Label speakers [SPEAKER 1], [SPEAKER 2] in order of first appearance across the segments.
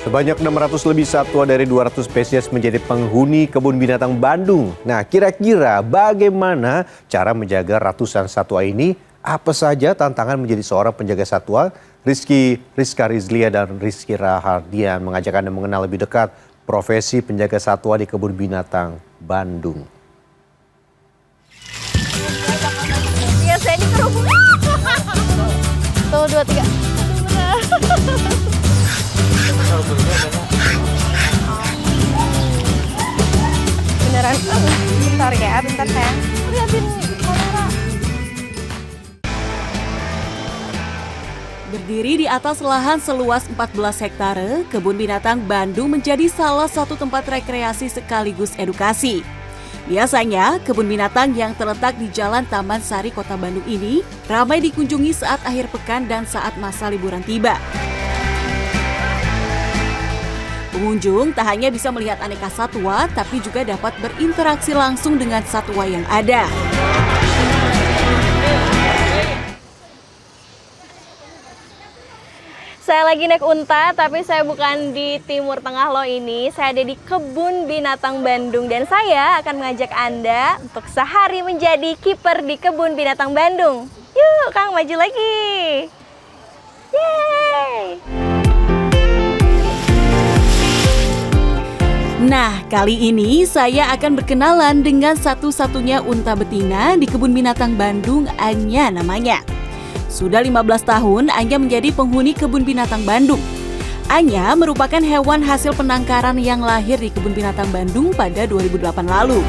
[SPEAKER 1] Sebanyak 600 lebih satwa dari 200 spesies menjadi penghuni kebun binatang Bandung. Nah, kira-kira bagaimana cara menjaga ratusan satwa ini? Apa saja tantangan menjadi seorang penjaga satwa? Rizka Rizlia dan Rizky Rahardian mengajak Anda mengenal lebih dekat profesi penjaga satwa di kebun binatang Bandung.
[SPEAKER 2] Ya, saya dikerubung. Tuh, 2, 3. Beneran. Bentar ya, bentar sayang. Lihatin kamera.
[SPEAKER 3] Berdiri di atas lahan seluas 14 hektare, Kebun Binatang Bandung menjadi salah satu tempat rekreasi sekaligus edukasi. Biasanya, kebun binatang yang terletak di Jalan Taman Sari, Kota Bandung ini ramai dikunjungi saat akhir pekan dan saat masa liburan tiba. Pengunjung tak hanya bisa melihat aneka satwa, tapi juga dapat berinteraksi langsung dengan satwa yang ada.
[SPEAKER 2] Saya lagi naik unta, tapi saya bukan di Timur Tengah loh ini. Saya ada di Kebun Binatang Bandung dan saya akan mengajak Anda untuk sehari menjadi kiper di Kebun Binatang Bandung. Yuk, Kang, maju lagi. Yeay!
[SPEAKER 3] Nah, kali ini saya akan berkenalan dengan satu-satunya unta betina di Kebun Binatang Bandung, Anya namanya. Sudah 15 tahun Anya menjadi penghuni Kebun Binatang Bandung. Anya merupakan hewan hasil penangkaran yang lahir di Kebun Binatang Bandung pada 2008 lalu.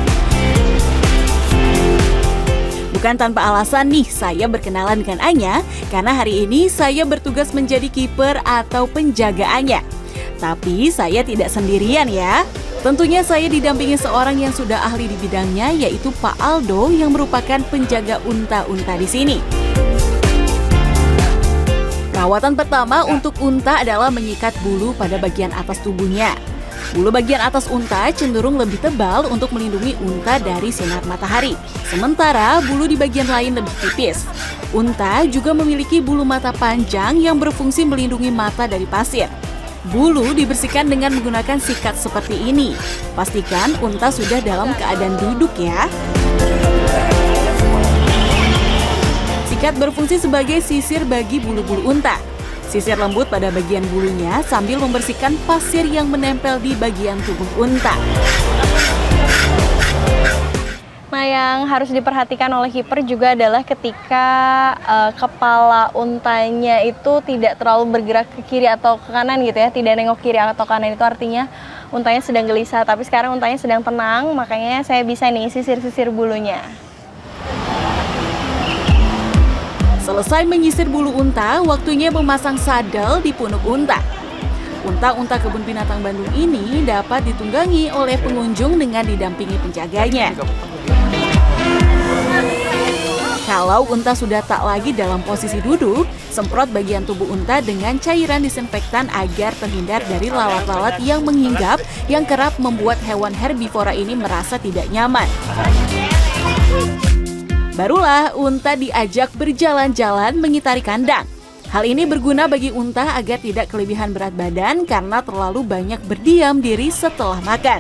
[SPEAKER 3] Bukan tanpa alasan nih saya berkenalan dengan Anya, karena hari ini saya bertugas menjadi kiper atau penjaga Anya. Tapi saya tidak sendirian ya. Tentunya saya didampingi seorang yang sudah ahli di bidangnya, yaitu Pak Aldo yang merupakan penjaga unta-unta di sini. Perawatan pertama untuk unta adalah menyikat bulu pada bagian atas tubuhnya. Bulu bagian atas unta cenderung lebih tebal untuk melindungi unta dari sinar matahari. Sementara bulu di bagian lain lebih tipis. Unta juga memiliki bulu mata panjang yang berfungsi melindungi mata dari pasir. Bulu dibersihkan dengan menggunakan sikat seperti ini. Pastikan unta sudah dalam keadaan duduk ya. Sikat berfungsi sebagai sisir bagi bulu-bulu unta. Sisir lembut pada bagian bulunya sambil membersihkan pasir yang menempel di bagian tubuh unta.
[SPEAKER 2] Nah, yang harus diperhatikan oleh kiper juga adalah ketika kepala untanya itu tidak terlalu bergerak ke kiri atau ke kanan gitu ya, tidak nengok kiri atau kanan, itu artinya untanya sedang gelisah. Tapi sekarang untanya sedang tenang, makanya saya bisa nih sisir-sisir bulunya.
[SPEAKER 3] Selesai menyisir bulu unta, waktunya memasang sadel di punuk unta. Unta-unta Kebun Binatang Bandung ini dapat ditunggangi oleh pengunjung dengan didampingi penjaganya. Kalau unta sudah tak lagi dalam posisi duduk, semprot bagian tubuh unta dengan cairan disinfektan agar terhindar dari lalat-lalat yang menghinggap yang kerap membuat hewan herbivora ini merasa tidak nyaman. Barulah unta diajak berjalan-jalan mengitari kandang. Hal ini berguna bagi unta agar tidak kelebihan berat badan karena terlalu banyak berdiam diri setelah makan.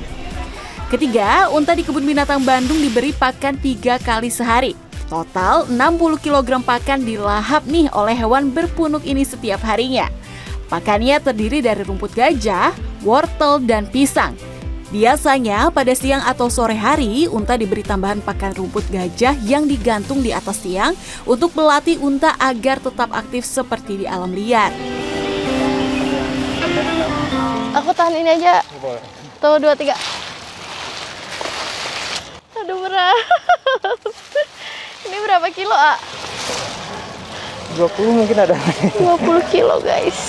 [SPEAKER 3] Ketiga, unta di Kebun Binatang Bandung diberi pakan 3 kali sehari. Total 60 kg pakan dilahap nih oleh hewan berpunuk ini setiap harinya. Pakannya terdiri dari rumput gajah, wortel, dan pisang. Biasanya pada siang atau sore hari, unta diberi tambahan pakan rumput gajah yang digantung di atas tiang untuk melatih unta agar tetap aktif seperti di alam liar.
[SPEAKER 2] Aku tahan ini aja. Tuh, 2, 3. Aduh, berat. Ini berapa kilo, A?
[SPEAKER 4] 20 mungkin ada.
[SPEAKER 2] 20 kilo, guys.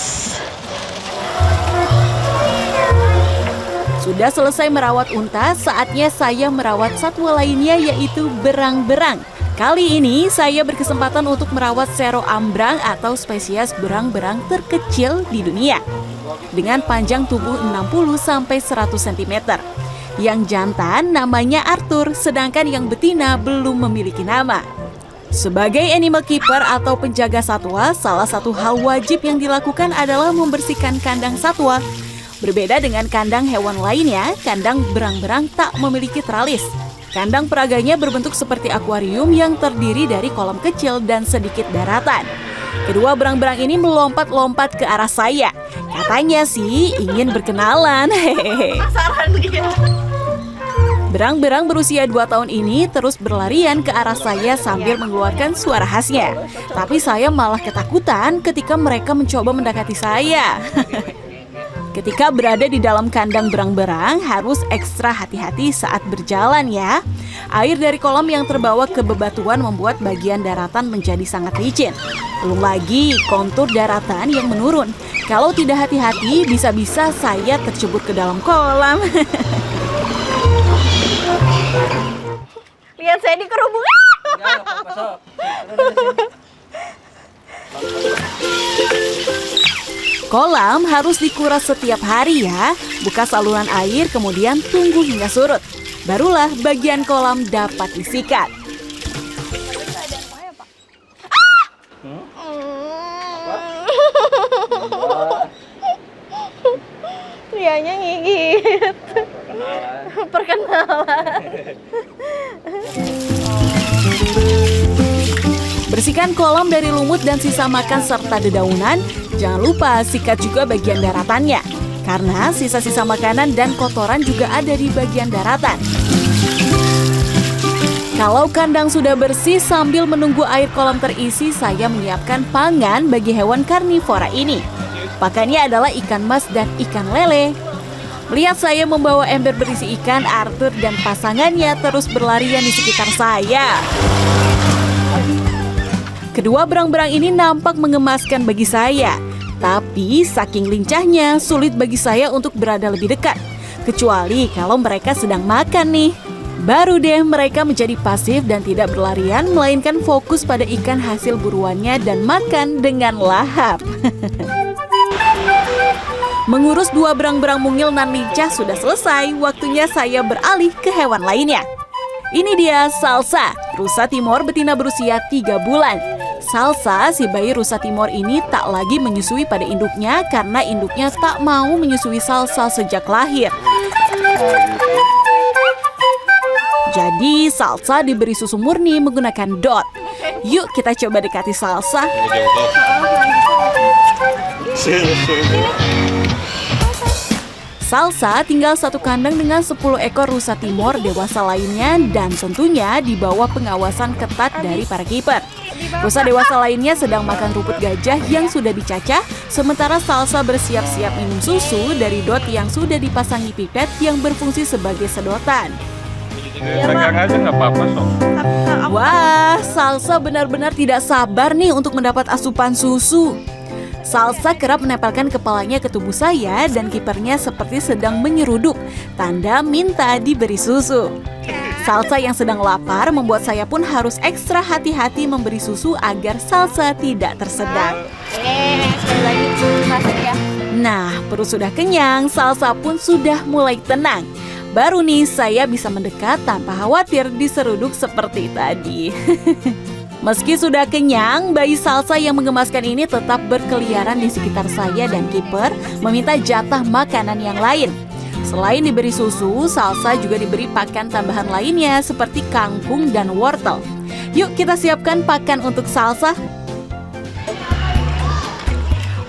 [SPEAKER 3] Sudah selesai merawat unta, saatnya saya merawat satwa lainnya, yaitu berang-berang. Kali ini saya berkesempatan untuk merawat Sero ambrang atau spesies berang-berang terkecil di dunia. Dengan panjang tubuh 60-100 cm. Yang jantan namanya Arthur, sedangkan yang betina belum memiliki nama. Sebagai animal keeper atau penjaga satwa, salah satu hal wajib yang dilakukan adalah membersihkan kandang satwa. Berbeda dengan kandang hewan lainnya, kandang berang-berang tak memiliki teralis. Kandang peraganya berbentuk seperti akuarium yang terdiri dari kolam kecil dan sedikit daratan. Kedua berang-berang ini melompat-lompat ke arah saya. Katanya sih ingin berkenalan. Hehehe. Berang-berang berusia 2 tahun ini terus berlarian ke arah saya sambil mengeluarkan suara khasnya. Tapi saya malah ketakutan ketika mereka mencoba mendekati saya. Ketika berada di dalam kandang berang-berang, harus ekstra hati-hati saat berjalan ya. Air dari kolam yang terbawa ke bebatuan membuat bagian daratan menjadi sangat licin. Belum lagi kontur daratan yang menurun. Kalau tidak hati-hati, bisa-bisa saya tercebur ke dalam kolam.
[SPEAKER 2] Lihat saya di kerubungan.
[SPEAKER 3] Kolam harus dikuras setiap hari ya. Buka saluran air, kemudian tunggu hingga surut. Barulah bagian kolam dapat disikat.
[SPEAKER 2] Rianya ngigit. Perkenalan.
[SPEAKER 3] Bersihkan kolam dari lumut dan sisa makan serta dedaunan. Jangan lupa sikat juga bagian daratannya, karena sisa-sisa makanan dan kotoran juga ada di bagian daratan. Kalau kandang sudah bersih, sambil menunggu air kolam terisi, saya menyiapkan pangan bagi hewan karnivora ini. Pakannya adalah ikan mas dan ikan lele. Melihat saya membawa ember berisi ikan, Arthur dan pasangannya terus berlarian di sekitar saya. Kedua berang-berang ini nampak mengemaskan bagi saya. Tapi saking lincahnya, sulit bagi saya untuk berada lebih dekat. Kecuali kalau mereka sedang makan nih. Baru deh mereka menjadi pasif dan tidak berlarian, melainkan fokus pada ikan hasil buruannya dan makan dengan lahap. Mengurus dua berang-berang mungil nan lincah sudah selesai, waktunya saya beralih ke hewan lainnya. Ini dia Salsa, rusa Timor betina berusia 3 bulan. Salsa, si bayi rusa Timor ini tak lagi menyusui pada induknya karena induknya tak mau menyusui Salsa sejak lahir. Jadi Salsa diberi susu murni menggunakan dot. Yuk kita coba dekati Salsa. Salsa tinggal satu kandang dengan 10 ekor rusa Timor dewasa lainnya dan tentunya di bawah pengawasan ketat dari para kiper. Rusa dewasa lainnya sedang makan rumput gajah yang sudah dicacah, sementara Salsa bersiap-siap minum susu dari dot yang sudah dipasangi pipet yang berfungsi sebagai sedotan.
[SPEAKER 4] Pegang aja nggak apa-apa sok.
[SPEAKER 3] Wah, Salsa benar-benar tidak sabar nih untuk mendapat asupan susu. Salsa kerap menempelkan kepalanya ke tubuh saya dan kipernya seperti sedang menyeruduk, tanda minta diberi susu. Salsa yang sedang lapar membuat saya pun harus ekstra hati-hati memberi susu agar Salsa tidak tersedak.
[SPEAKER 2] Sekali lagi masak ya.
[SPEAKER 3] Nah, perut sudah kenyang, Salsa pun sudah mulai tenang. Baru nih saya bisa mendekat tanpa khawatir diseruduk seperti tadi. Meski sudah kenyang, bayi Salsa yang mengemaskan ini tetap berkeliaran di sekitar saya dan kiper, meminta jatah makanan yang lain. Selain diberi susu, Salsa juga diberi pakan tambahan lainnya seperti kangkung dan wortel. Yuk kita siapkan pakan untuk Salsa.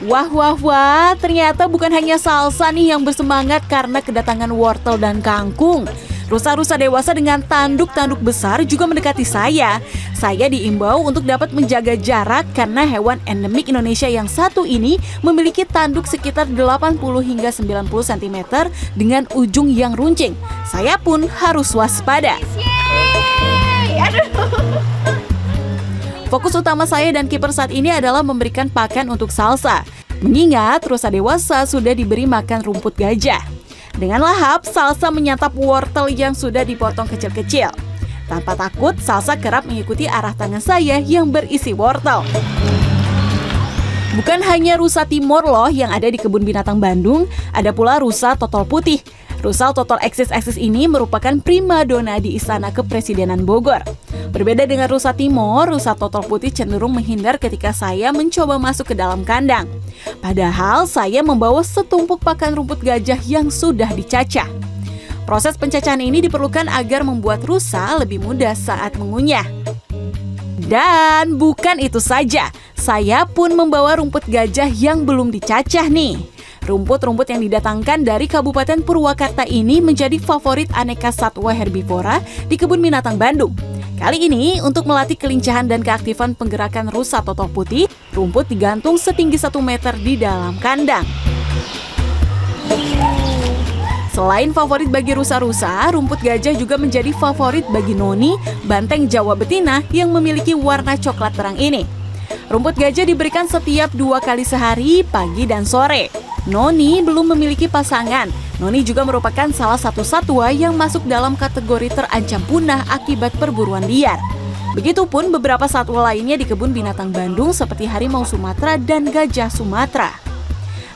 [SPEAKER 3] Wah, ternyata bukan hanya Salsa nih yang bersemangat karena kedatangan wortel dan kangkung. Rusa-rusa dewasa dengan tanduk-tanduk besar juga mendekati saya. Saya diimbau untuk dapat menjaga jarak karena hewan endemik Indonesia yang satu ini memiliki tanduk sekitar 80 hingga 90 cm dengan ujung yang runcing. Saya pun harus waspada. Fokus utama saya dan kiper saat ini adalah memberikan pakan untuk Salsa. Mengingat rusa dewasa sudah diberi makan rumput gajah. Dengan lahap, Salsa menyantap wortel yang sudah dipotong kecil-kecil. Tanpa takut, Salsa kerap mengikuti arah tangan saya yang berisi wortel. Bukan hanya rusa Timor loh yang ada di kebun binatang Bandung, ada pula rusa totol putih. Rusa total eksis ini merupakan primadona di Istana Kepresidenan Bogor. Berbeda dengan rusa timur, rusa total putih cenderung menghindar ketika saya mencoba masuk ke dalam kandang. Padahal saya membawa setumpuk pakan rumput gajah yang sudah dicacah. Proses pencacahan ini diperlukan agar membuat rusa lebih mudah saat mengunyah. Dan bukan itu saja, saya pun membawa rumput gajah yang belum dicacah nih. Rumput-rumput yang didatangkan dari Kabupaten Purwakarta ini menjadi favorit aneka satwa herbivora di Kebun Binatang Bandung. Kali ini, untuk melatih kelincahan dan keaktifan penggerakan rusa total putih, rumput digantung setinggi 1 meter di dalam kandang. Selain favorit bagi rusa-rusa, rumput gajah juga menjadi favorit bagi Noni, banteng Jawa betina yang memiliki warna coklat terang ini. Rumput gajah diberikan setiap 2 kali sehari, pagi dan sore. Noni belum memiliki pasangan. Noni juga merupakan salah satu satwa yang masuk dalam kategori terancam punah akibat perburuan liar. Begitupun beberapa satwa lainnya di Kebun Binatang Bandung seperti harimau Sumatera dan gajah Sumatera.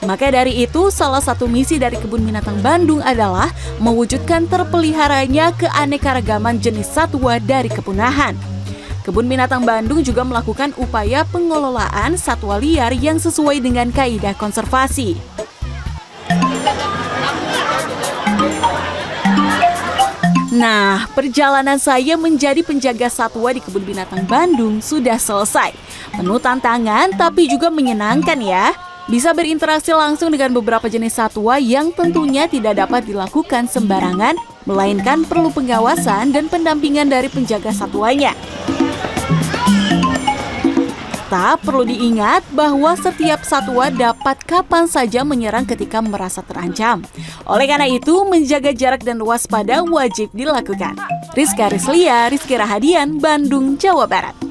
[SPEAKER 3] Maka dari itu, salah satu misi dari Kebun Binatang Bandung adalah mewujudkan terpeliharanya keanekaragaman jenis satwa dari kepunahan. Kebun Binatang Bandung juga melakukan upaya pengelolaan satwa liar yang sesuai dengan kaidah konservasi. Nah, perjalanan saya menjadi penjaga satwa di Kebun Binatang Bandung sudah selesai. Penuh tantangan tapi juga menyenangkan ya. Bisa berinteraksi langsung dengan beberapa jenis satwa yang tentunya tidak dapat dilakukan sembarangan, melainkan perlu pengawasan dan pendampingan dari penjaga satwanya. Tetap perlu diingat bahwa setiap satwa dapat kapan saja menyerang ketika merasa terancam. Oleh karena itu, menjaga jarak dan waspada wajib dilakukan. Rizka Rizlia, Rizky Rahadian, Bandung, Jawa Barat.